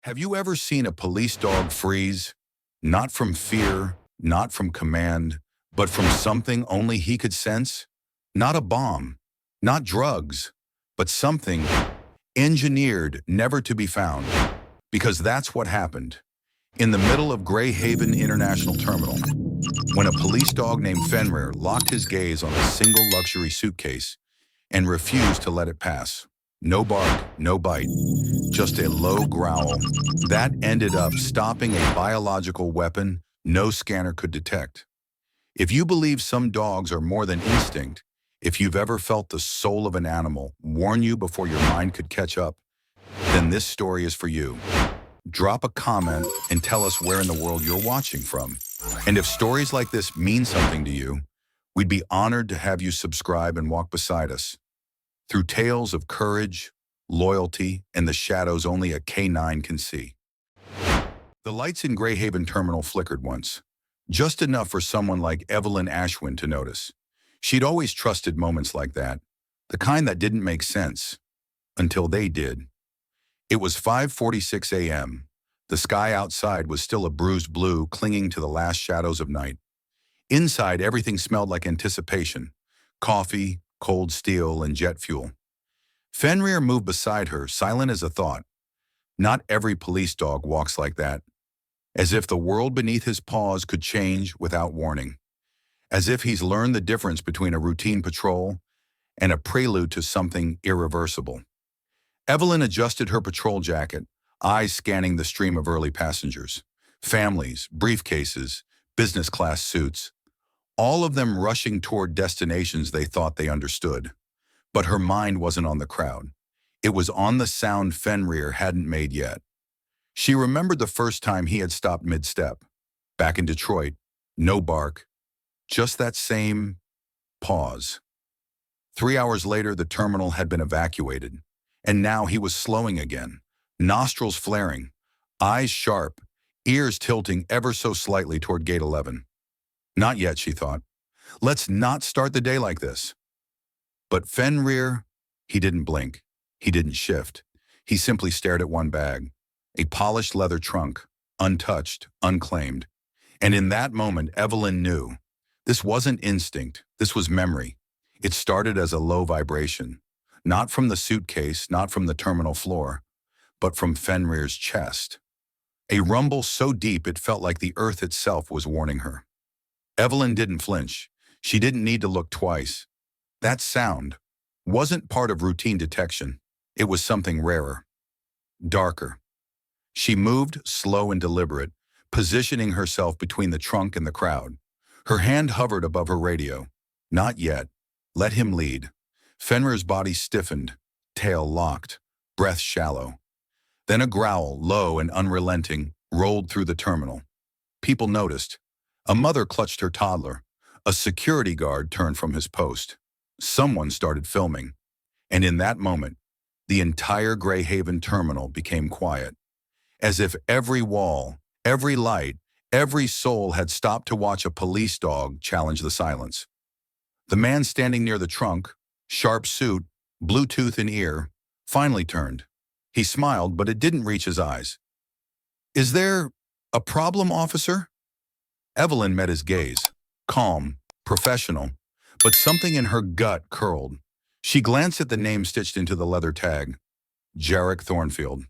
Have you ever seen a police dog freeze? Not from fear, not from command, but from something only he could sense? Not a bomb, not drugs, but something engineered never to be found. Because that's what happened. In the middle of Grey Haven International Terminal, when a police dog named Fenrir locked his gaze on a single luxury suitcase and refused to let it pass. No bark, no bite, just a low growl. That ended up stopping a biological weapon no scanner could detect. If you believe some dogs are more than instinct, if you've ever felt the soul of an animal warn you before your mind could catch up, then this story is for you. Drop a comment and tell us where in the world you're watching from. And if stories like this mean something to you, we'd be honored to have you subscribe and walk beside us. Through tales of courage, loyalty, and the shadows only a K9 can see. The lights in Grey Haven Terminal flickered once, just enough for someone like Evelyn Ashwin to notice. She'd always trusted moments like that, the kind that didn't make sense, until they did. It was 5:46 a.m. The sky outside was still a bruised blue clinging to the last shadows of night. Inside, everything smelled like anticipation, coffee, cold steel, and jet fuel. Fenrir moved beside her, silent as a thought. Not every police dog walks like that. As if the world beneath his paws could change without warning. As if he's learned the difference between a routine patrol and a prelude to something irreversible. Evelyn adjusted her patrol jacket, eyes scanning the stream of early passengers. Families, briefcases, business class suits. All of them rushing toward destinations they thought they understood. But her mind wasn't on the crowd. It was on the sound Fenrir hadn't made yet. She remembered the first time he had stopped mid-step. Back in Detroit, no bark, just that same pause. 3 hours later, the terminal had been evacuated. And now he was slowing again, nostrils flaring, eyes sharp, ears tilting ever so slightly toward Gate 11. Not yet, she thought. Let's not start the day like this. But Fenrir, he didn't blink. He didn't shift. He simply stared at one bag, a polished leather trunk, untouched, unclaimed. And in that moment, Evelyn knew. This wasn't instinct. This was memory. It started as a low vibration. Not from the suitcase, not from the terminal floor, but from Fenrir's chest. A rumble so deep it felt like the earth itself was warning her. Evelyn didn't flinch. She didn't need to look twice. That sound wasn't part of routine detection. It was something rarer, darker. She moved, slow and deliberate, positioning herself between the trunk and the crowd. Her hand hovered above her radio. Not yet. Let him lead. Fenrir's body stiffened, tail locked, breath shallow. Then a growl, low and unrelenting, rolled through the terminal. People noticed. A mother clutched her toddler. A security guard turned from his post. Someone started filming. And in that moment, the entire Grey Haven terminal became quiet. As if every wall, every light, every soul had stopped to watch a police dog challenge the silence. The man standing near the trunk, sharp suit, Bluetooth in ear, finally turned. He smiled, but it didn't reach his eyes. Is there a problem, officer? Evelyn met his gaze, calm, professional, but something in her gut curled. She glanced at the name stitched into the leather tag, Jarek Thornfield.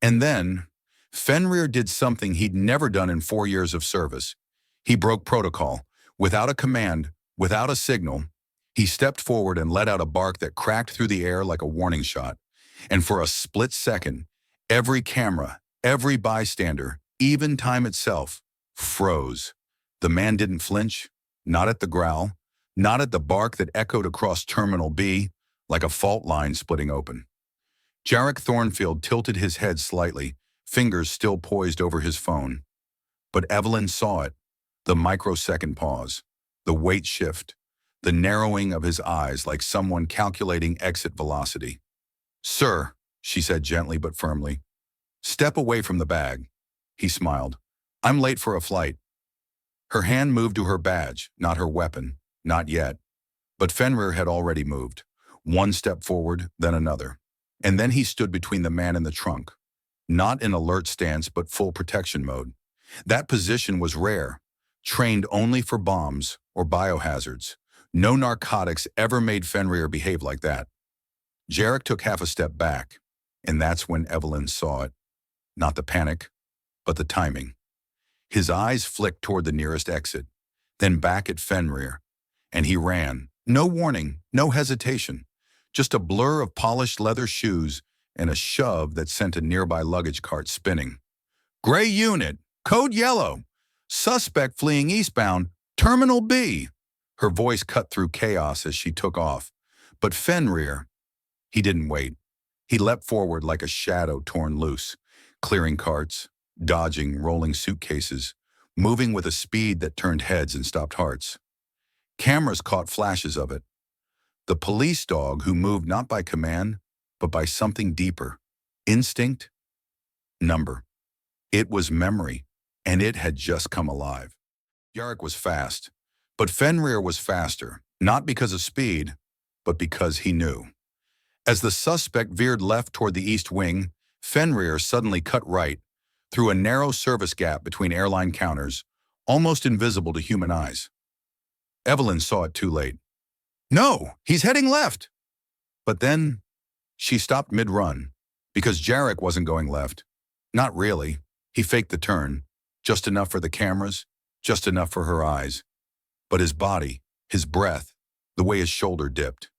And then, Fenrir did something he'd never done in 4 years of service. He broke protocol. Without a command, without a signal, he stepped forward and let out a bark that cracked through the air like a warning shot. And for a split second, every camera, every bystander, even time itself, froze. The man didn't flinch, not at the growl, not at the bark that echoed across Terminal B like a fault line splitting open. Jarek Thornfield tilted his head slightly, fingers still poised over his phone. But Evelyn saw it, the microsecond pause, the weight shift, the narrowing of his eyes like someone calculating exit velocity. Sir, she said gently but firmly, step away from the bag. He smiled. I'm late for a flight. Her hand moved to her badge, not her weapon, not yet. But Fenrir had already moved. One step forward, then another. And then he stood between the man and the trunk. not in alert stance but full protection mode. That position was rare, trained only for bombs or biohazards. No narcotics ever made Fenrir behave like that. Jarek took half a step back, and that's when Evelyn saw it. Not the panic, but the timing. His eyes flicked toward the nearest exit, then back at Fenrir, and he ran. No warning, no hesitation, just a blur of polished leather shoes and a shove that sent a nearby luggage cart spinning. Gray unit, code yellow, suspect fleeing eastbound, Terminal B. Her voice cut through chaos as she took off. But Fenrir, he didn't wait. He leapt forward like a shadow torn loose, clearing carts, dodging rolling suitcases, moving with a speed that turned heads and stopped hearts. Cameras caught flashes of it. The police dog who moved not by command, but by something deeper. Instinct? Number. It was memory, and it had just come alive. Jarek was fast, but Fenrir was faster, not because of speed, but because he knew. As the suspect veered left toward the east wing, Fenrir suddenly cut right, through a narrow service gap between airline counters, almost invisible to human eyes. Evelyn saw it too late. No, he's heading left! But then, she stopped mid-run, because Jarek wasn't going left. Not really. He faked the turn, just enough for the cameras, just enough for her eyes. But his body, his breath, the way his shoulder dipped.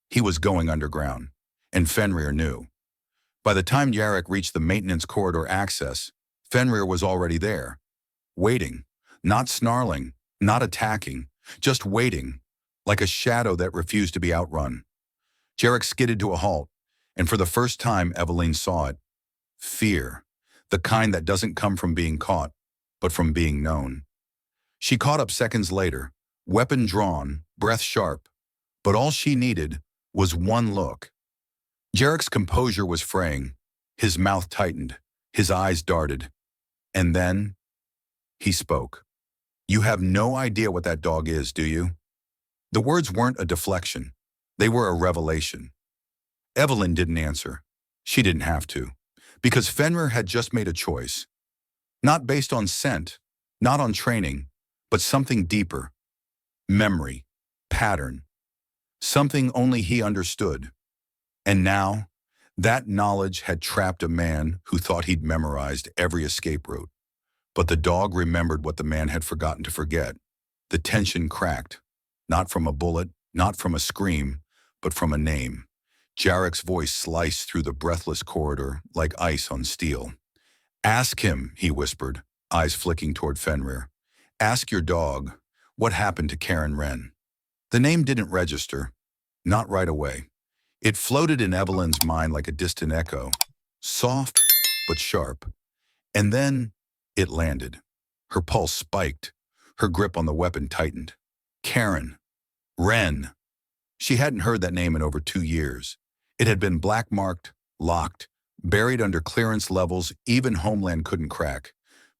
He was going underground, and Fenrir knew. By the time Jarek reached the maintenance corridor access, Fenrir was already there, waiting, not snarling, not attacking, just waiting, like a shadow that refused to be outrun. Jarek skidded to a halt, and for the first time Evelyn saw it. Fear, the kind that doesn't come from being caught, but from being known. She caught up seconds later, weapon drawn, breath sharp, but all she needed was one look. Jarek's composure was fraying, his mouth tightened, his eyes darted. And then, he spoke. You have no idea what that dog is, do you? The words weren't a deflection. They were a revelation. Evelyn didn't answer. She didn't have to, because Fenrir had just made a choice. Not based on scent, not on training, but something deeper. Memory, pattern, something only he understood. And now, that knowledge had trapped a man who thought he'd memorized every escape route. But the dog remembered what the man had forgotten to forget. The tension cracked, not from a bullet, not from a scream, but from a name. Jarek's voice sliced through the breathless corridor like ice on steel. Ask him, he whispered, eyes flicking toward Fenrir. Ask your dog, what happened to Karen Wren? The name didn't register, not right away. It floated in Evelyn's mind like a distant echo, soft but sharp. And then it landed. Her pulse spiked, her grip on the weapon tightened. Karen. Wren. She hadn't heard that name in over 2 years. It had been black-marked, locked, buried under clearance levels even Homeland couldn't crack.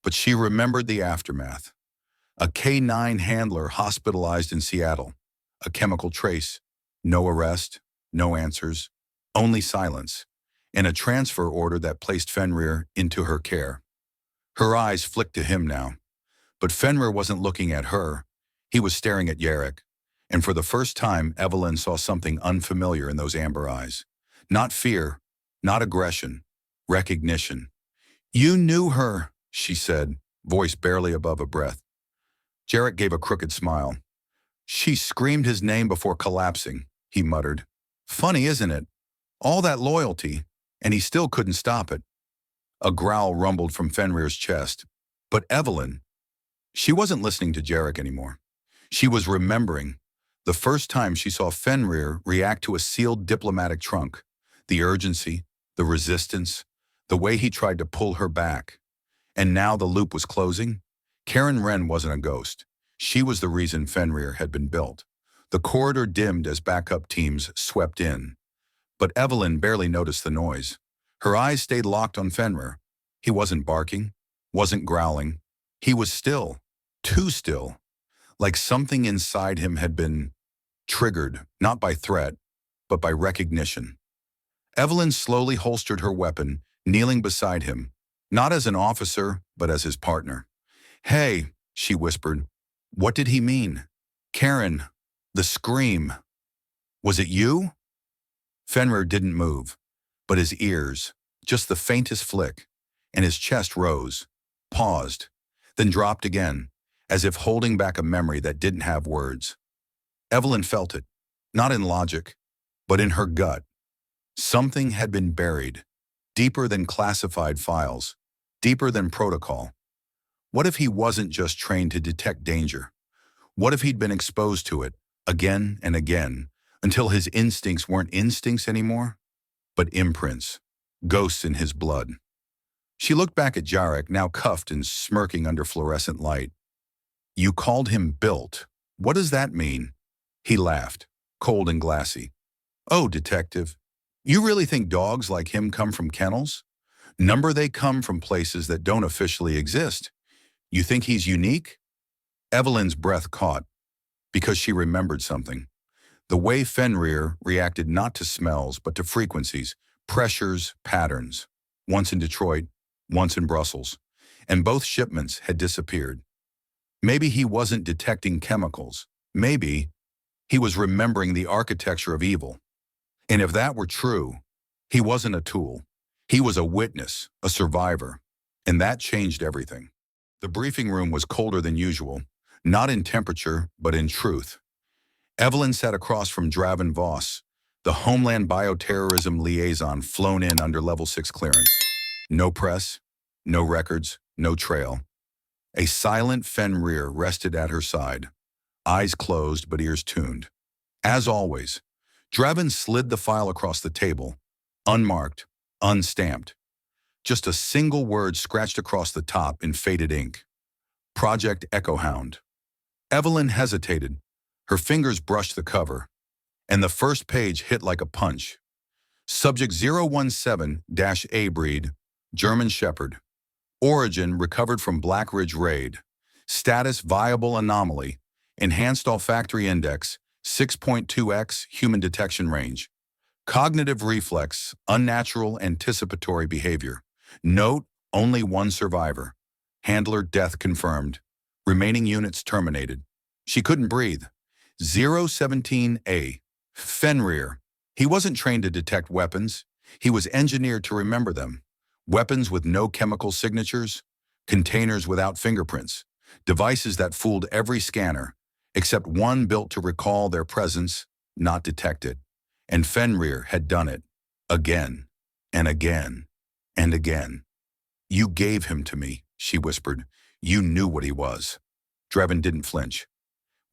But she remembered the aftermath. A K-9 handler hospitalized in Seattle. A chemical trace. No arrest, no answers, only silence, and a transfer order that placed Fenrir into her care. Her eyes flicked to him now. But Fenrir wasn't looking at her. He was staring at Jarek. And for the first time, Evelyn saw something unfamiliar in those amber eyes. Not fear, not aggression, recognition. You knew her, she said, voice barely above a breath. Jarek gave a crooked smile. She screamed his name before collapsing, he muttered. Funny, isn't it? All that loyalty, and he still couldn't stop it. A growl rumbled from Fenrir's chest. But Evelyn, she wasn't listening to Jarek anymore. She was remembering the first time she saw Fenrir react to a sealed diplomatic trunk. The urgency, the resistance, the way he tried to pull her back. And now the loop was closing. Karen Wren wasn't a ghost. She was the reason Fenrir had been built. The corridor dimmed as backup teams swept in. But Evelyn barely noticed the noise. Her eyes stayed locked on Fenrir. He wasn't barking, wasn't growling. He was still, too still, like something inside him had been triggered, not by threat, but by recognition. Evelyn slowly holstered her weapon, kneeling beside him, not as an officer, but as his partner. "Hey," she whispered. "What did he mean?" "Karen." The scream. "Was it you?" Fenrir didn't move, but his ears, just the faintest flick, and his chest rose, paused, then dropped again, as if holding back a memory that didn't have words. Evelyn felt it, not in logic, but in her gut. Something had been buried, deeper than classified files, deeper than protocol. What if he wasn't just trained to detect danger? What if he'd been exposed to it, again and again, until his instincts weren't instincts anymore, but imprints, ghosts in his blood? She looked back at Jarek, now cuffed and smirking under fluorescent light. "You called him built. What does that mean?" He laughed, cold and glassy. "Oh, detective, you really think dogs like him come from kennels? Number they come from places that don't officially exist. You think he's unique?" Evelyn's breath caught, because she remembered something. The way Fenrir reacted not to smells, but to frequencies, pressures, patterns. Once in Detroit, once in Brussels, and both shipments had disappeared. Maybe he wasn't detecting chemicals. Maybe he was remembering the architecture of evil. And if that were true, he wasn't a tool. He was a witness, a survivor. And that changed everything. The briefing room was colder than usual, not in temperature, but in truth. Evelyn sat across from Draven Voss, the Homeland Bioterrorism Liaison flown in under Level 6 clearance. No press, no records, no trail. A silent Fenrir rested at her side, eyes closed but ears tuned. As always, Draven slid the file across the table, unmarked, unstamped. Just a single word scratched across the top in faded ink. Project Echo Hound. Evelyn hesitated. Her fingers brushed the cover, and the first page hit like a punch. Subject 017-A breed, German Shepherd. Origin recovered from Black Ridge raid. Status viable anomaly. Enhanced olfactory index, 6.2x human detection range. Cognitive reflex, unnatural anticipatory behavior. Note, only one survivor. Handler death confirmed. Remaining units terminated. She couldn't breathe. 017-A. Fenrir. He wasn't trained to detect weapons. He was engineered to remember them. Weapons with no chemical signatures, containers without fingerprints, devices that fooled every scanner, except one built to recall their presence, not detect it. And Fenrir had done it. Again, and again, and again. "You gave him to me," she whispered. "You knew what he was." Draven didn't flinch.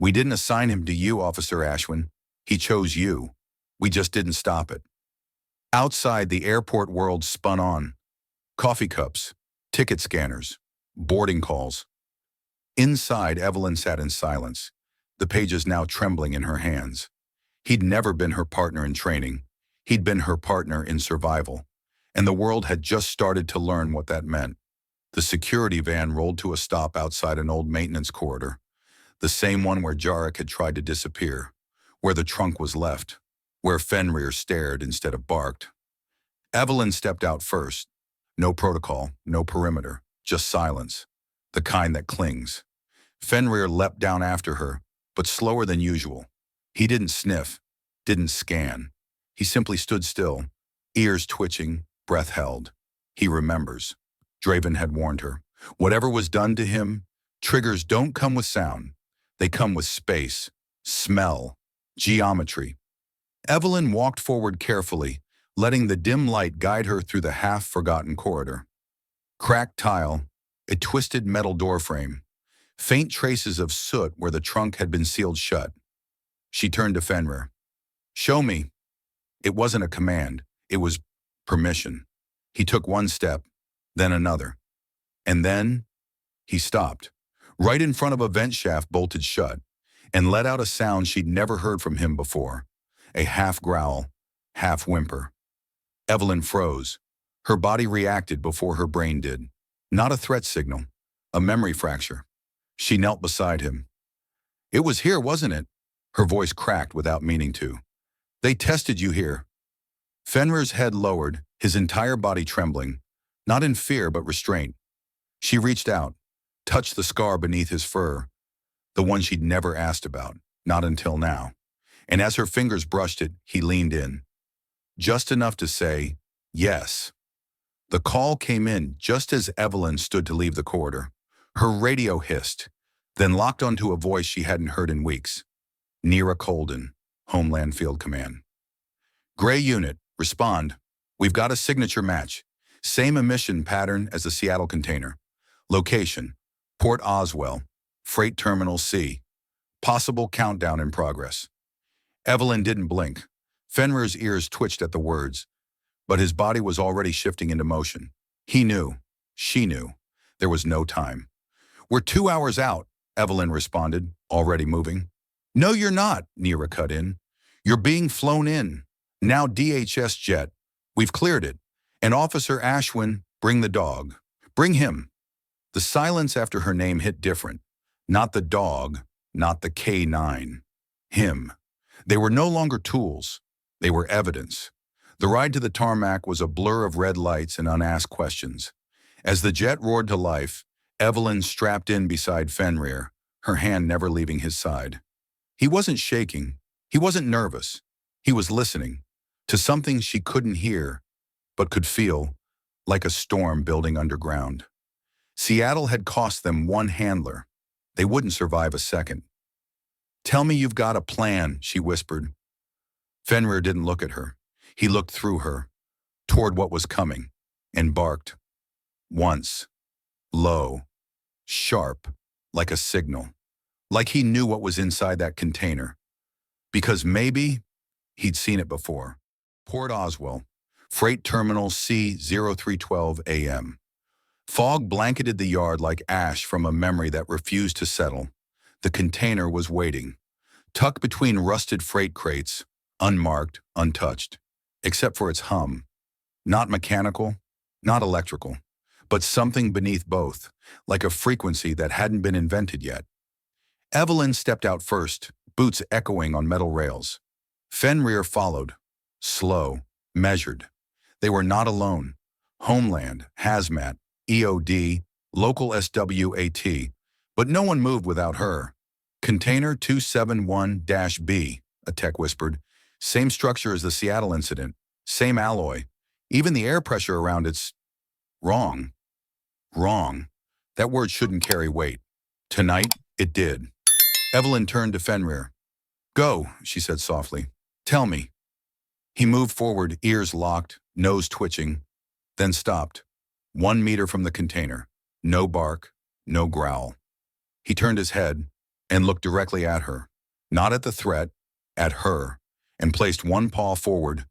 "We didn't assign him to you, Officer Ashwin. He chose you. We just didn't stop it." Outside, the airport world spun on. Coffee cups, ticket scanners, boarding calls. Inside, Evelyn sat in silence, the pages now trembling in her hands. He'd never been her partner in training. He'd been her partner in survival. And the world had just started to learn what that meant. The security van rolled to a stop outside an old maintenance corridor, the same one where Jarek had tried to disappear, where the trunk was left, where Fenrir stared instead of barked. Evelyn stepped out first. No protocol, no perimeter, just silence, the kind that clings. Fenrir leapt down after her, but slower than usual. He didn't sniff, didn't scan. He simply stood still, ears twitching, breath held. He remembers. Draven had warned her. Whatever was done to him, triggers don't come with sound. They come with space, smell, geometry. Evelyn walked forward carefully, letting the dim light guide her through the half-forgotten corridor. Cracked tile, a twisted metal doorframe, faint traces of soot where the trunk had been sealed shut. She turned to Fenrir. "Show me." It wasn't a command. It was permission. He took one step, then another. And then he stopped, right in front of a vent shaft bolted shut, and let out a sound she'd never heard from him before. A half growl, half whimper. Evelyn froze. Her body reacted before her brain did. Not a threat signal, a memory fracture. She knelt beside him. "It was here, wasn't it?" Her voice cracked without meaning to. "They tested you here." Fenrir's head lowered, his entire body trembling, not in fear but restraint. She reached out, touched the scar beneath his fur, the one she'd never asked about, not until now. And as her fingers brushed it, he leaned in, just enough to say, yes. The call came in just as Evelyn stood to leave the corridor. Her radio hissed, then locked onto a voice she hadn't heard in weeks. Nira Colden, Homeland Field Command. Gray Unit, respond. We've got a signature match. Same emission pattern as the Seattle container. Location, Port Oswell, Freight Terminal C. Possible countdown in progress. Evelyn didn't blink. Fenrir's ears twitched at the words, but his body was already shifting into motion. He knew. She knew. There was no time. We're 2 hours out, Evelyn responded, already moving. No, you're not, Nira cut in. You're being flown in. Now DHS jet. We've cleared it. And Officer Ashwin, bring the dog. Bring him. The silence after her name hit different. Not the dog, not the K9. Him. They were no longer tools. They were evidence. The ride to the tarmac was a blur of red lights and unasked questions. As the jet roared to life, Evelyn strapped in beside Fenrir, her hand never leaving his side. He wasn't shaking. He wasn't nervous. He was listening to something she couldn't hear, but could feel, like a storm building underground. Seattle had cost them one handler. They wouldn't survive a second. Tell me you've got a plan, she whispered. Fenrir didn't look at her. He looked through her, toward what was coming, and barked. Once. Low. Sharp. Like a signal. Like he knew what was inside that container. Because maybe he'd seen it before. Port Oswell. Freight Terminal C0312 AM. Fog blanketed the yard like ash from a memory that refused to settle. The container was waiting, tucked between rusted freight crates, unmarked, untouched, except for its hum. Not mechanical, not electrical, but something beneath both, like a frequency that hadn't been invented yet. Evelyn stepped out first, boots echoing on metal rails. Fenrir followed, slow, measured. They were not alone. Homeland, Hazmat, EOD, local SWAT, but no one moved without her. Container 271-B, a tech whispered. Same structure as the Seattle incident, same alloy. Even the air pressure around it's wrong. Wrong. That word shouldn't carry weight. Tonight, it did. Evelyn turned to Fenrir. Go, she said softly. Tell me. He moved forward, ears locked, nose twitching, then stopped. 1 meter from the container. No bark, no growl. He turned his head and looked directly at her. Not at the threat, at her, and placed one paw forward,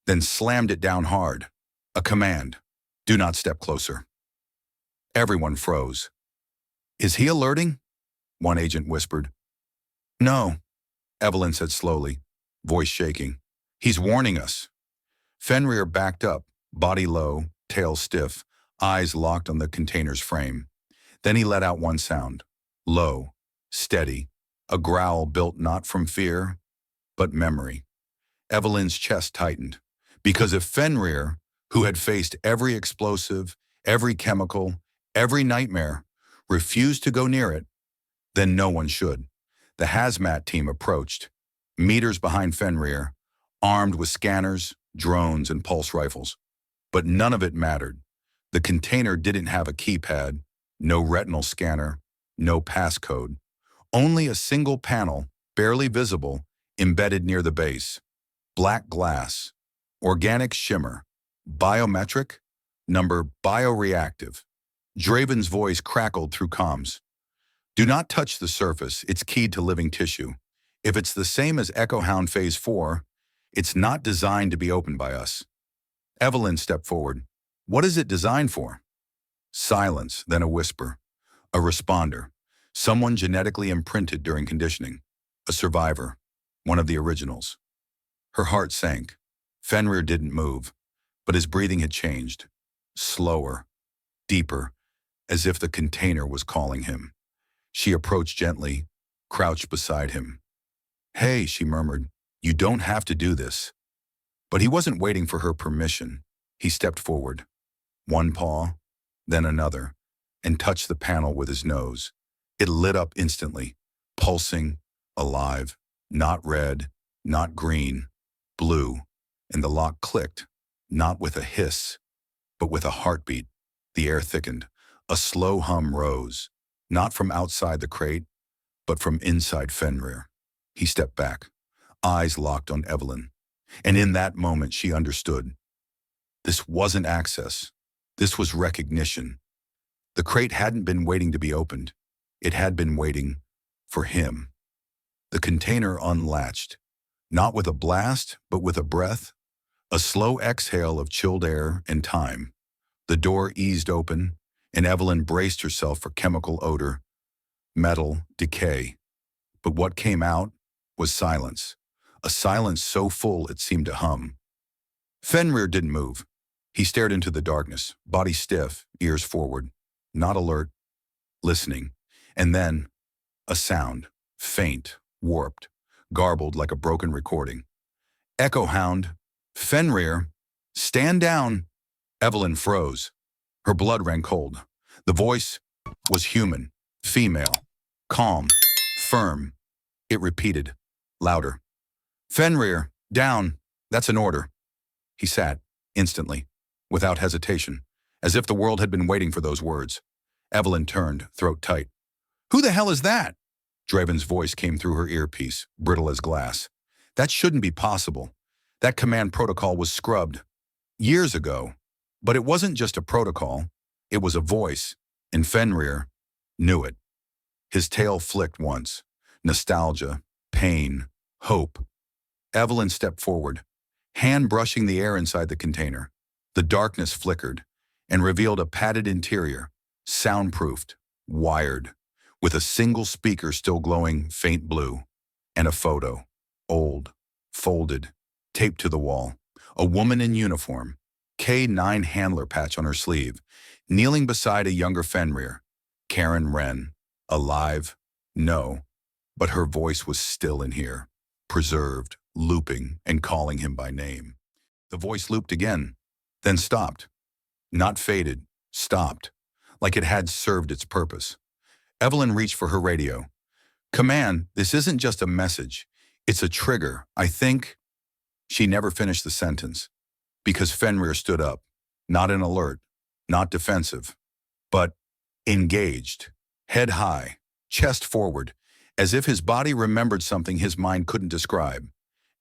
then slammed it down hard. A command. Do not step closer. Everyone froze. Is he alerting? One agent whispered. No, Evelyn said slowly, voice shaking. He's warning us. Fenrir backed up, body low, tail stiff, eyes locked on the container's frame. Then he let out one sound. Low, steady, a growl built not from fear, but memory. Evelyn's chest tightened, because if Fenrir, who had faced every explosive, every chemical, every nightmare, refused to go near it, then no one should. The hazmat team approached, meters behind Fenrir, armed with scanners, drones, and pulse rifles. But none of it mattered. The container didn't have a keypad, no retinal scanner, no passcode. Only a single panel, barely visible, embedded near the base. Black glass, organic shimmer, biometric, number bioreactive. Draven's voice crackled through comms. Do not touch the surface, it's keyed to living tissue. If it's the same as Echo Hound Phase 4, it's not designed to be opened by us. Evelyn stepped forward. What is it designed for? Silence, then a whisper. A responder. Someone genetically imprinted during conditioning. A survivor. One of the originals. Her heart sank. Fenrir didn't move, but his breathing had changed. Slower. Deeper. As if the container was calling him. She approached gently, crouched beside him. Hey, she murmured, you don't have to do this. But he wasn't waiting for her permission. He stepped forward. one paw, then another, and touched the panel with his nose. It lit up instantly, pulsing, alive, not red, not green, blue, and the lock clicked, not with a hiss, but with a heartbeat. The air thickened. A slow hum rose, not from outside the crate, but from inside Fenrir. He stepped back, eyes locked on Evelyn. And in that moment, she understood. This wasn't access. This was recognition. The crate hadn't been waiting to be opened. It had been waiting for him. The container unlatched, not with a blast, but with a breath, a slow exhale of chilled air and time. The door eased open, and Evelyn braced herself for chemical odor, metal, decay. But what came out was silence, a silence so full it seemed to hum. Fenrir didn't move. He stared into the darkness, body stiff, ears forward, not alert, listening. And then, a sound, faint, warped, garbled like a broken recording. Echo hound, Fenrir, stand down. Evelyn froze. Her blood ran cold. The voice was human, female, calm, firm. It repeated, louder. Fenrir, down. That's an order. He sat, instantly, without hesitation, as if the world had been waiting for those words. Evelyn turned, throat tight. Who the hell is that? Draven's voice came through her earpiece, brittle as glass. That shouldn't be possible. That command protocol was scrubbed years ago. But it wasn't just a protocol. It was a voice, and Fenrir knew it. His tail flicked once. Nostalgia, pain, hope. Evelyn stepped forward, hand brushing the air inside the container. The darkness flickered and revealed a padded interior, soundproofed, wired, with a single speaker still glowing faint blue, and a photo, old, folded, taped to the wall. A woman in uniform, K9 handler patch on her sleeve, kneeling beside a younger Fenrir. Karen Wren, alive? No, but her voice was still in here, preserved, looping, and calling him by name. The voice looped again, then stopped. Not faded, stopped, like it had served its purpose. Evelyn reached for her radio. Command, this isn't just a message. It's a trigger. I think... She never finished the sentence, because Fenrir stood up, not in alert, not defensive, but engaged, head high, chest forward, as if his body remembered something his mind couldn't describe.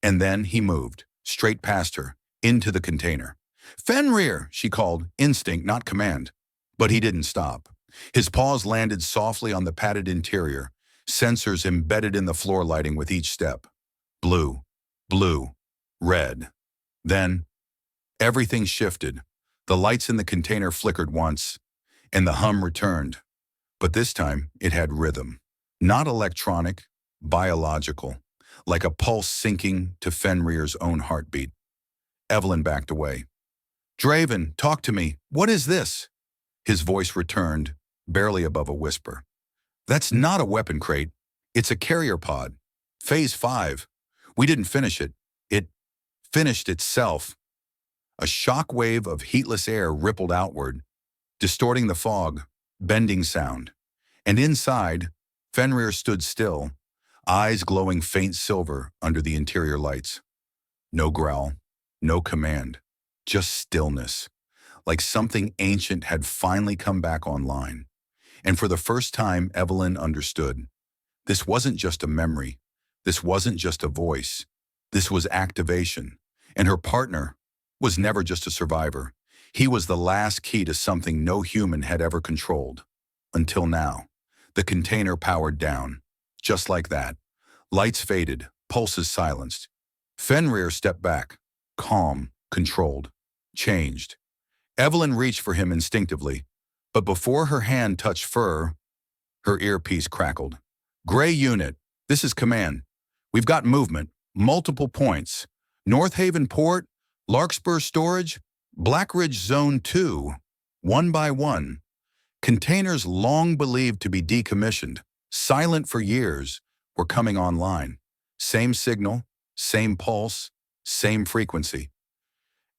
And then he moved, straight past her, into the container. Fenrir, she called, instinct, not command. But he didn't stop. His paws landed softly on the padded interior, sensors embedded in the floor lighting with each step. Blue, blue, red. Then, everything shifted. The lights in the container flickered once, and the hum returned. But this time, it had rhythm. Not electronic, biological, like a pulse syncing to Fenrir's own heartbeat. Evelyn backed away. Draven, talk to me. What is this? His voice returned, barely above a whisper. That's not a weapon crate. It's a carrier pod. Phase 5. We didn't finish it. It finished itself. A shock wave of heatless air rippled outward, distorting the fog, bending sound. And inside, Fenrir stood still, eyes glowing faint silver under the interior lights. No growl, no command, just stillness, like something ancient had finally come back online. And for the first time, Evelyn understood. This wasn't just a memory. This wasn't just a voice. This was activation. And her partner was never just a survivor. He was the last key to something no human had ever controlled. Until now. The container powered down. Just like that. Lights faded, pulses silenced. Fenrir stepped back, calm, controlled, changed. Evelyn reached for him instinctively, but before her hand touched fur, her earpiece crackled. Gray unit, this is command. We've got movement, multiple points. North Haven Port, Larkspur Storage, Blackridge Zone 2, one by one. Containers long believed to be decommissioned, silent for years, were coming online. Same signal, same pulse, same frequency.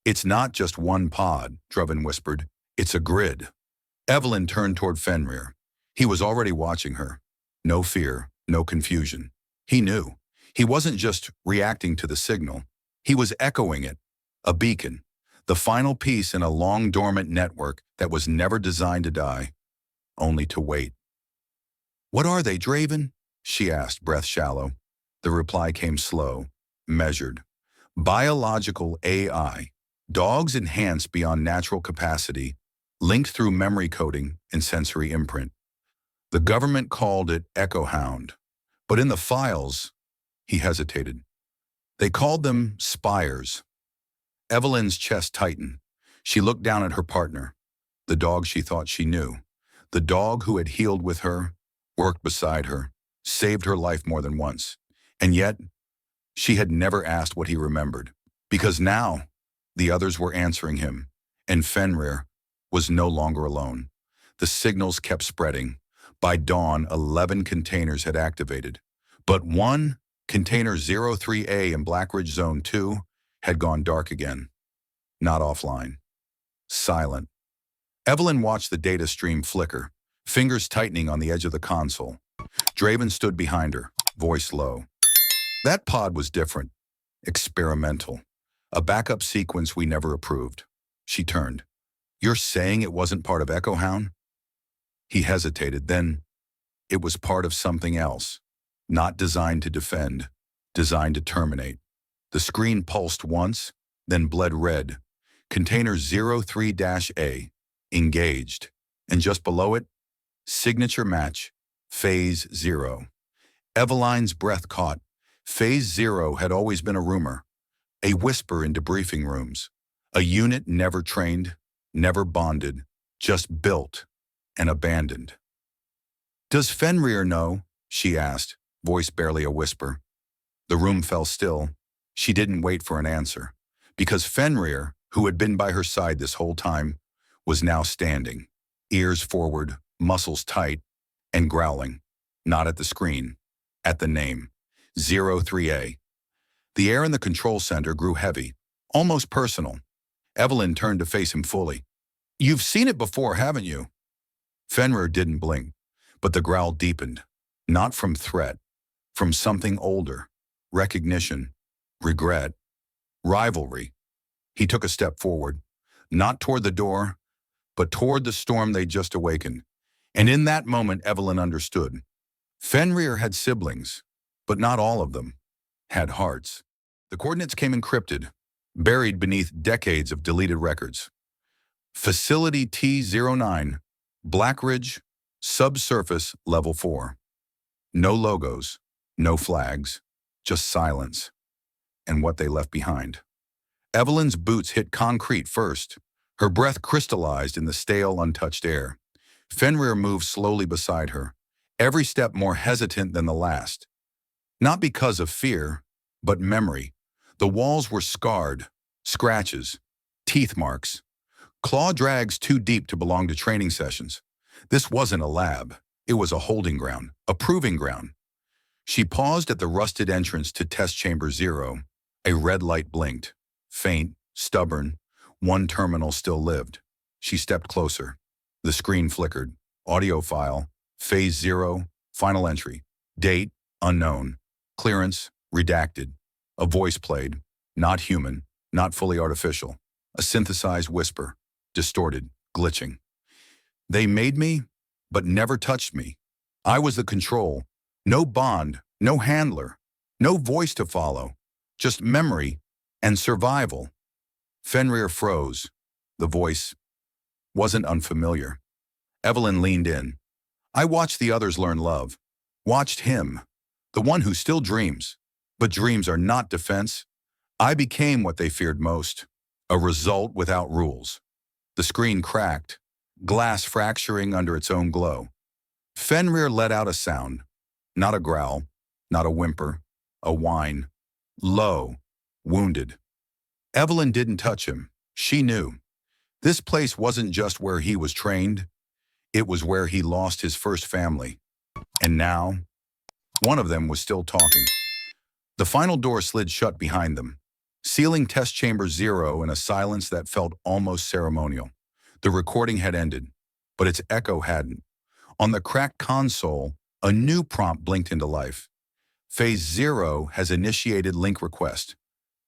It's not just one pod, Draven whispered. It's a grid. Evelyn turned toward Fenrir. He was already watching her. No fear, no confusion. He knew. He wasn't just reacting to the signal. He was echoing it. A beacon. The final piece in a long dormant network that was never designed to die, only to wait. "What are they, Draven?" she asked, breath shallow. The reply came slow, measured. "Biological AI. Dogs enhanced beyond natural capacity, linked through memory coding and sensory imprint. The government called it Echo Hound. But in the files," he hesitated, "they called them spires." Evelyn's chest tightened. She looked down at her partner, the dog she thought she knew, the dog who had healed with her, worked beside her, saved her life more than once. And yet, she had never asked what he remembered, because now the others were answering him, and Fenrir was no longer alone. The signals kept spreading. By dawn, 11 containers had activated, but one, container 03A in Blackridge Zone 2, had gone dark again. Not offline. Silent. Evelyn watched the data stream flicker, fingers tightening on the edge of the console. Draven stood behind her, voice low. "That pod was different. Experimental. A backup sequence we never approved." She turned. "You're saying it wasn't part of Echo Hound?" He hesitated, then, "It was part of something else. Not designed to defend, designed to terminate." The screen pulsed once, then bled red. Container 03-A, engaged. And just below it, signature match, Phase 0. Eveline's breath caught. Phase 0 had always been a rumor, a whisper in debriefing rooms. A unit never trained, never bonded, just built and abandoned. "Does Fenrir know?" she asked, voice barely a whisper. The room fell still. She didn't wait for an answer, because Fenrir, who had been by her side this whole time, was now standing, ears forward, muscles tight, and growling, not at the screen, at the name, 03A. The air in the control center grew heavy, almost personal. Evelyn turned to face him fully. "You've seen it before, haven't you?" Fenrir didn't blink, but the growl deepened, not from threat, from something older, recognition, regret, rivalry. He took a step forward, not toward the door, but toward the storm they'd just awakened. And in that moment, Evelyn understood. Fenrir had siblings, but not all of them had hearts. The coordinates came encrypted, buried beneath decades of deleted records. Facility T09, Blackridge, subsurface level 4. No logos, no flags, just silence, and what they left behind. Evelyn's boots hit concrete first. Her breath crystallized in the stale, untouched air. Fenrir moved slowly beside her, every step more hesitant than the last. Not because of fear, but memory. The walls were scarred, scratches, teeth marks, claw drags too deep to belong to training sessions. This wasn't a lab. It was a holding ground, a proving ground. She paused at the rusted entrance to Test Chamber 0. A red light blinked, faint, stubborn. One terminal still lived. She stepped closer. The screen flickered. Audio file, Phase 0, final entry. Date, unknown. Clearance, redacted. A voice played, not human, not fully artificial. A synthesized whisper, distorted, glitching. "They made me, but never touched me. I was the control. No bond, no handler, no voice to follow. Just memory and survival." Fenrir froze. The voice wasn't unfamiliar. Evelyn leaned in. "I watched the others learn love. Watched him, the one who still dreams. But dreams are not defense. I became what they feared most, a result without rules." The screen cracked, glass fracturing under its own glow. Fenrir let out a sound, not a growl, not a whimper, a whine, low, wounded. Evelyn didn't touch him. She knew. This place wasn't just where he was trained. It was where he lost his first family. And now, one of them was still talking. The final door slid shut behind them, sealing Test Chamber 0 in a silence that felt almost ceremonial. The recording had ended, but its echo hadn't. On the cracked console, a new prompt blinked into life. Phase 0 has initiated link request.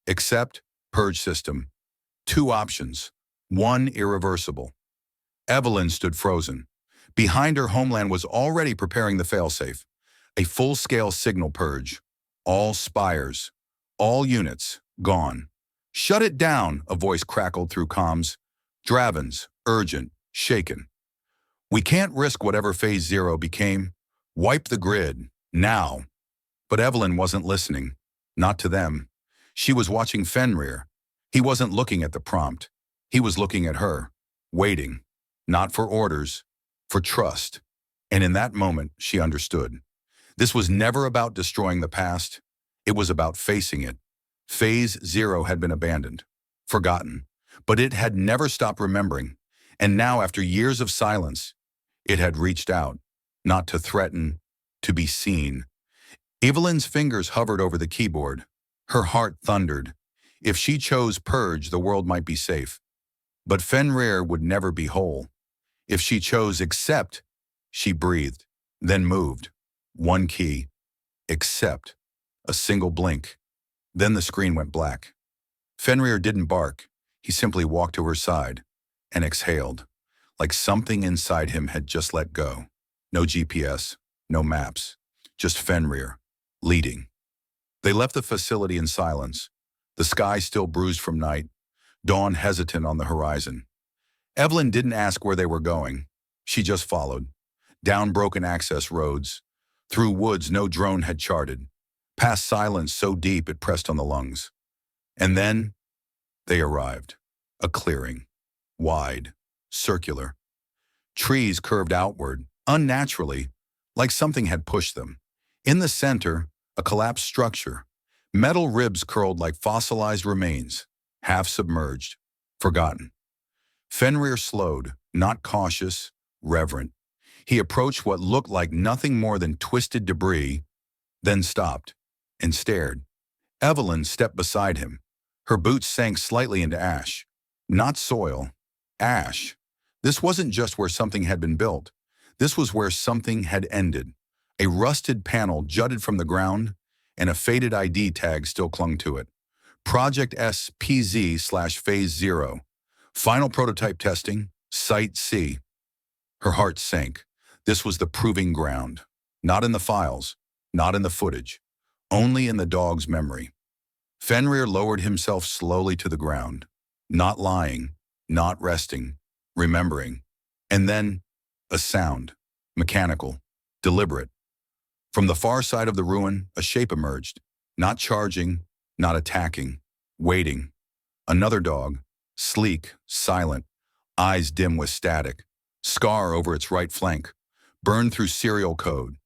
Accept, purge system. Two options. One irreversible. Evelyn stood frozen. Behind her, Homeland was already preparing the failsafe. A full-scale signal purge. All spires. All units. Gone. Shut it down, a voice crackled through comms. Dravens. Urgent. Shaken. We can't risk whatever Phase 0 became. Wipe the grid. Now. But Evelyn wasn't listening. Not to them. She was watching Fenrir. He wasn't looking at the prompt. He was looking at her. Waiting. Not for orders. For trust. And in that moment, she understood. This was never about destroying the past. It was about facing it. Phase 0 had been abandoned. Forgotten. But it had never stopped remembering. And now, after years of silence, it had reached out. Not to threaten. To be seen. Evelyn's fingers hovered over the keyboard. Her heart thundered. If she chose purge, the world might be safe. But Fenrir would never be whole. If she chose accept, she breathed, then moved. One key. Accept. A single blink. Then the screen went black. Fenrir didn't bark. He simply walked to her side and exhaled, like something inside him had just let go. No GPS, no maps, just Fenrir, leading. They left the facility in silence, the sky still bruised from night, dawn hesitant on the horizon. Evelyn didn't ask where they were going. She just followed, down broken access roads, through woods no drone had charted, past silence so deep it pressed on the lungs. And then they arrived. A clearing, wide, circular. Trees curved outward, unnaturally, like something had pushed them. In the center, a collapsed structure. Metal ribs curled like fossilized remains, half submerged, forgotten. Fenrir slowed, not cautious, reverent. He approached what looked like nothing more than twisted debris, then stopped and stared. Evelyn stepped beside him. Her boots sank slightly into ash. Not soil, ash. This wasn't just where something had been built. This was where something had ended. A rusted panel jutted from the ground, and a faded ID tag still clung to it. Project SPZ/Phase 0. Final prototype testing, Site C. Her heart sank. This was the proving ground. Not in the files, not in the footage, only in the dog's memory. Fenrir lowered himself slowly to the ground. Not lying, not resting, remembering. And then, a sound. Mechanical, deliberate. From the far side of the ruin, a shape emerged. Not charging, not attacking, waiting. Another dog, sleek, silent, eyes dim with static, scar over its right flank, burned through serial code.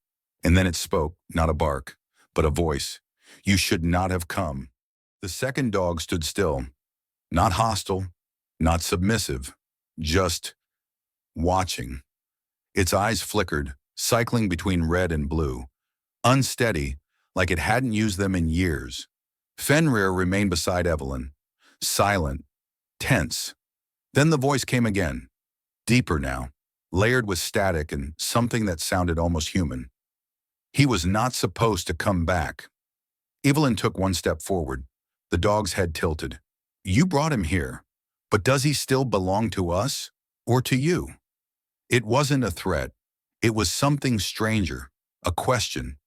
And then it spoke, not a bark, but a voice. You should not have come. The second dog stood still, not hostile, not submissive, just watching. Its eyes flickered, cycling between red and blue, unsteady, like it hadn't used them in years. Fenrir remained beside Evelyn, silent, tense. Then the voice came again, deeper now, layered with static and something that sounded almost human. He was not supposed to come back. Evelyn took one step forward, the dog's head tilted. You brought him here, but does he still belong to us or to you? It wasn't a threat. It was something stranger, a question.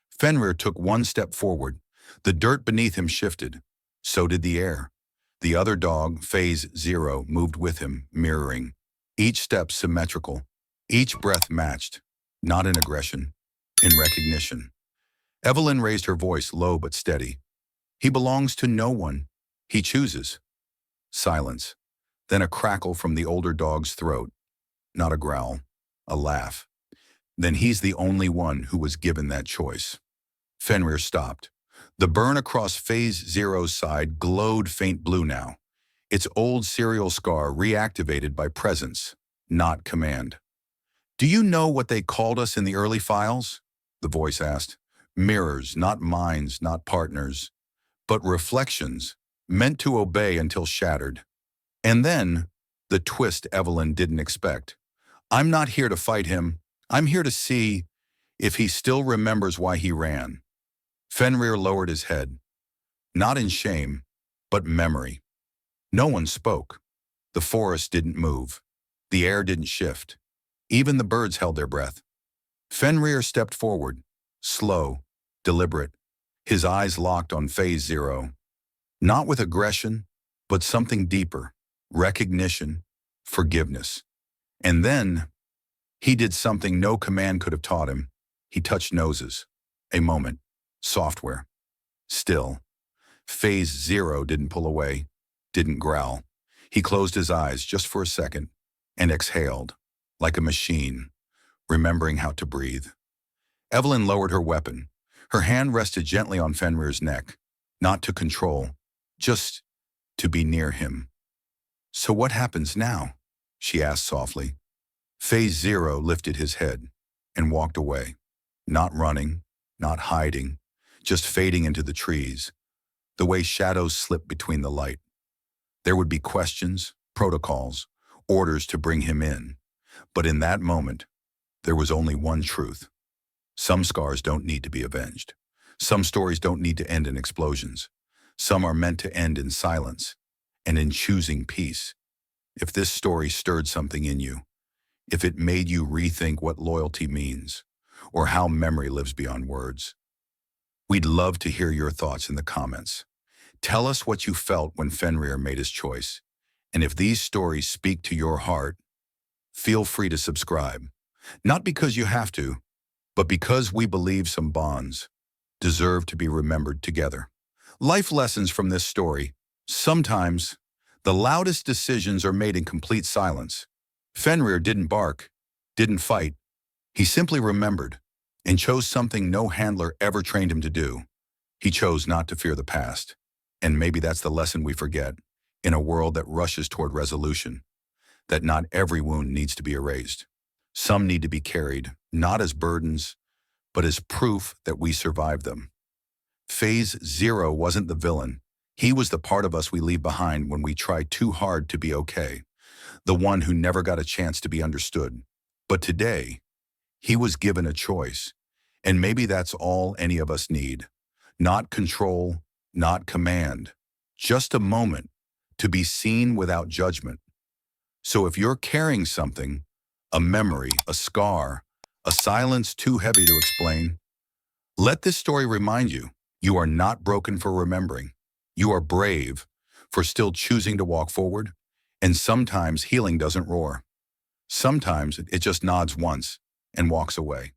Fenrir took one step forward. The dirt beneath him shifted. So did the air. The other dog, Phase 0, moved with him, mirroring. Each step symmetrical. Each breath matched. Not in aggression, in recognition. Evelyn raised her voice, low but steady. He belongs to no one. He chooses. Silence. Then a crackle from the older dog's throat. Not a growl, a laugh. Then he's the only one who was given that choice. Fenrir stopped. The burn across Phase 0's side glowed faint blue now. Its old serial scar reactivated by presence, not command. Do you know what they called us in the early files? The voice asked. Mirrors, not minds, not partners, but reflections, meant to obey until shattered. And then, The twist Evelyn didn't expect. I'm not here to fight him. I'm here to see if he still remembers why he ran. Fenrir lowered his head, not in shame, but memory. No one spoke. The forest didn't move. The air didn't shift. Even the birds held their breath. Fenrir stepped forward, slow, deliberate, his eyes locked on Phase Zero. Not with aggression, but something deeper, recognition, forgiveness. And then, he did something no command could have taught him. He touched noses. A moment. Software. Still. Phase Zero didn't pull away, didn't growl. He closed his eyes just for a second and exhaled, like a machine, remembering how to breathe. Evelyn lowered her weapon. Her hand rested gently on Fenrir's neck, not to control, just to be near him. So what happens now? She asked softly. Phase Zero lifted his head and walked away, not running, not hiding, just fading into the trees, the way shadows slip between the light. There would be questions, protocols, orders to bring him in. But in that moment, there was only one truth. Some scars don't need to be avenged. Some stories don't need to end in explosions. Some are meant to end in silence and in choosing peace. If this story stirred something in you, if it made you rethink what loyalty means, or how memory lives beyond words, we'd love to hear your thoughts in the comments. Tell us what you felt when Fenrir made his choice. And if these stories speak to your heart, feel free to subscribe. Not because you have to, but because we believe some bonds deserve to be remembered together. Life lessons from this story. Sometimes, the loudest decisions are made in complete silence. Fenrir didn't bark, didn't fight. He simply remembered and chose something no handler ever trained him to do. He chose not to fear the past. And maybe that's the lesson we forget in a world that rushes toward resolution, that not every wound needs to be erased. Some need to be carried, not as burdens, but as proof that we survived them. Phase Zero wasn't the villain. He was the part of us we leave behind when we try too hard to be okay, the one who never got a chance to be understood. But today, he was given a choice, and maybe that's all any of us need. Not control, not command, just a moment to be seen without judgment. So if you're carrying something, a memory, a scar, a silence too heavy to explain, let this story remind you, you are not broken for remembering. You are brave for still choosing to walk forward, and sometimes healing doesn't roar. Sometimes it just nods once and walks away.